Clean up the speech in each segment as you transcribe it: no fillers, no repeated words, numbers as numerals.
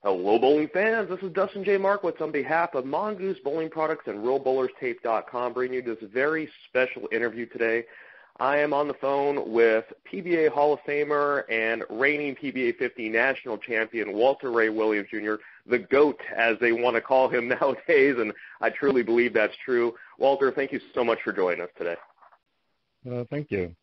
Hello, bowling fans. This is Dustin J. Markowitz on behalf of Mongoose Bowling Products and RealBowlersTape.com, bringing you this very special interview today. I am on the phone with PBA Hall of Famer and reigning PBA 50 national champion Walter Ray Williams Jr., the GOAT, as they want to call him nowadays, and I truly believe that's true. Walter, thank you so much for joining us today. Thank you.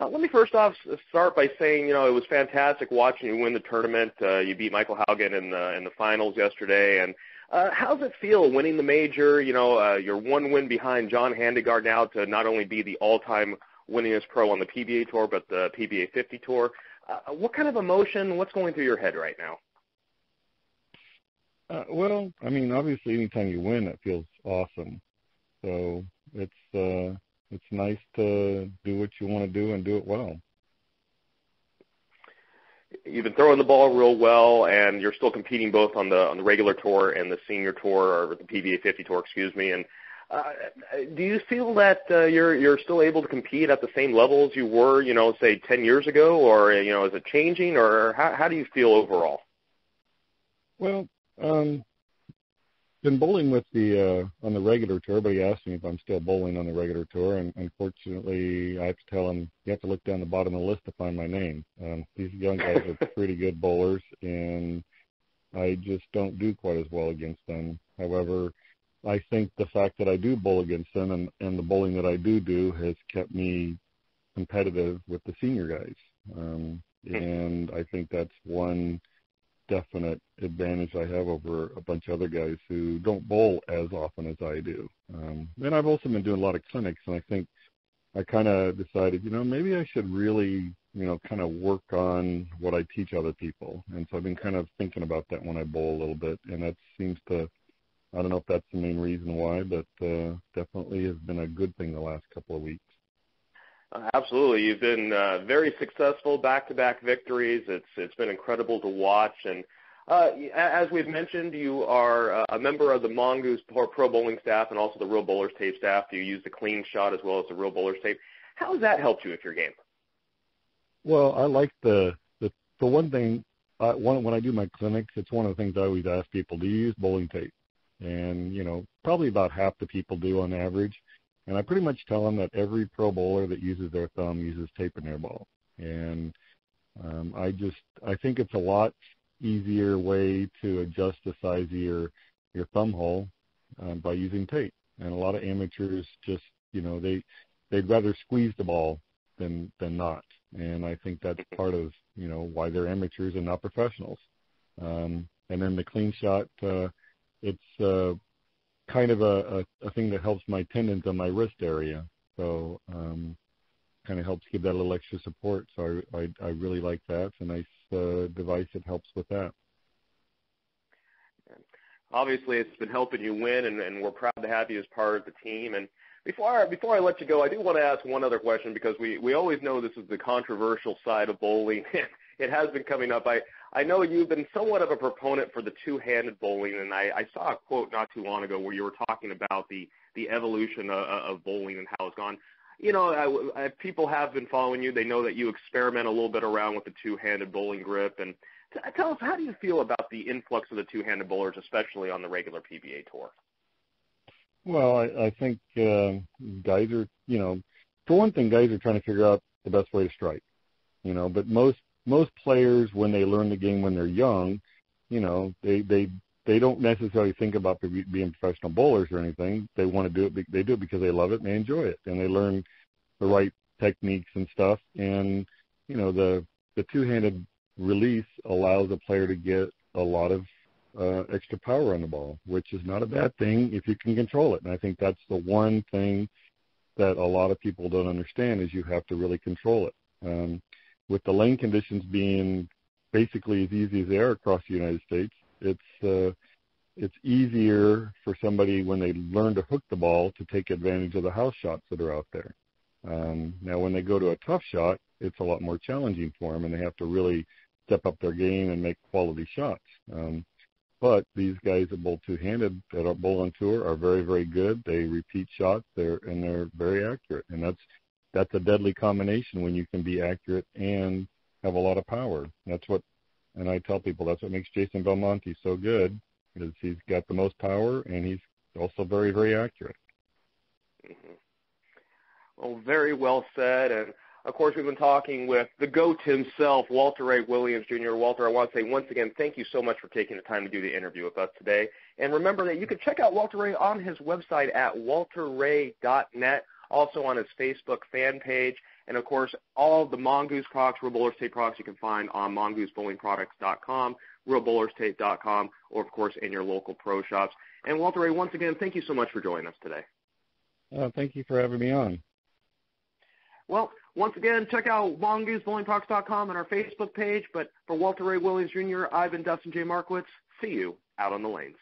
Let me first off start by saying, it was fantastic watching you win the tournament. You beat Michael Haugen in the finals yesterday. And how does it feel winning the major? You're one win behind John Handegaard now to not only be the all-time winningest pro on the PBA Tour, but the PBA 50 Tour. What kind of emotion, what's going through your head right now? Well, obviously anytime you win, it feels awesome. So it's nice to do what you want to do and do it well. You've been throwing the ball real well, and you're still competing both on the regular tour and the senior tour, or the PBA 50 tour, excuse me. And do you feel that you're still able to compete at the same level as you were, say 10 years ago, or is it changing, or how do you feel overall? Well, been bowling with on the regular tour. Everybody asked me if I'm still bowling on the regular tour, and unfortunately, I have to tell them you have to look down the bottom of the list to find my name. These young guys are pretty good bowlers, and I just don't do quite as well against them. However, I think the fact that I do bowl against them and the bowling that I do has kept me competitive with the senior guys, and I think that's one definite advantage I have over a bunch of other guys who don't bowl as often as I do. And I've also been doing a lot of clinics, and I think I kind of decided, maybe I should really, kind of work on what I teach other people. And so I've been kind of thinking about that when I bowl a little bit, and that seems to, I don't know if that's the main reason why, but definitely has been a good thing the last couple of weeks. Absolutely. You've been very successful, back-to-back victories. It's been incredible to watch. And as we've mentioned, you are a member of the Mongoose Pro Bowling staff and also the Real Bowlers Tape staff. You use the clean shot as well as the Real Bowlers Tape. How has that helped you with your game? Well, I like the one thing, when I do my clinics, it's one of the things I always ask people, do you use bowling tape? And, probably about half the people do on average. And I pretty much tell them that every pro bowler that uses their thumb uses tape in their ball. And I think it's a lot easier way to adjust the size of your thumb hole by using tape. And a lot of amateurs just, they'd rather squeeze the ball than not. And I think that's part of, why they're amateurs and not professionals. And then the clean shot, it's kind of a thing that helps my tendons on my wrist area. So kind of helps give that a little extra support. So I really like that. It's a nice device that helps with that. Obviously, it's been helping you win, and we're proud to have you as part of the team. And before I let you go, I do want to ask one other question, because we always know this is the controversial side of bowling. It has been coming up. I know you've been somewhat of a proponent for the two-handed bowling, and I saw a quote not too long ago where you were talking about the evolution of bowling and how it's gone. People have been following you. They know that you experiment a little bit around with the two-handed bowling grip. And tell us, how do you feel about the influx of the two-handed bowlers, especially on the regular PBA Tour? Well, I think guys are, for one thing, guys are trying to figure out the best way to strike, but most players, when they learn the game when they're young, they don't necessarily think about being professional bowlers or anything. They want to do it. They do it because they love it and they enjoy it, and they learn the right techniques and stuff. And the two-handed release allows a player to get a lot of extra power on the ball, which is not a bad thing if you can control it. And I think that's the one thing that a lot of people don't understand, is you have to really control it. With the lane conditions being basically as easy as they are across the United States, it's easier for somebody, when they learn to hook the ball, to take advantage of the house shots that are out there. Now, when they go to a tough shot, it's a lot more challenging for them, and they have to really step up their game and make quality shots. But these guys that bowl two-handed, that are bowl on tour, are very, very good. They repeat shots, they're very accurate, and that's a deadly combination when you can be accurate and have a lot of power. That's what And I tell people that's what makes Jason Belmonte so good, is he's got the most power, and he's also very, very accurate. Mm-hmm. Well, very well said. And, of course, we've been talking with the GOAT himself, Walter Ray Williams, Jr. Walter, I want to say once again, thank you so much for taking the time to do the interview with us today. And remember that you can check out Walter Ray on his website at walterray.net, also on his Facebook fan page. And, of course, all the Mongoose products, Real Bowlers Tape products you can find on mongoosebowlingproducts.com, realbowlerstape.com, or, of course, in your local pro shops. And, Walter Ray, once again, thank you so much for joining us today. Thank you for having me on. Well, once again, check out mongoosebowlingproducts.com and our Facebook page. But for Walter Ray Williams, Jr., I've been Dustin J. Markowitz. See you out on the lanes.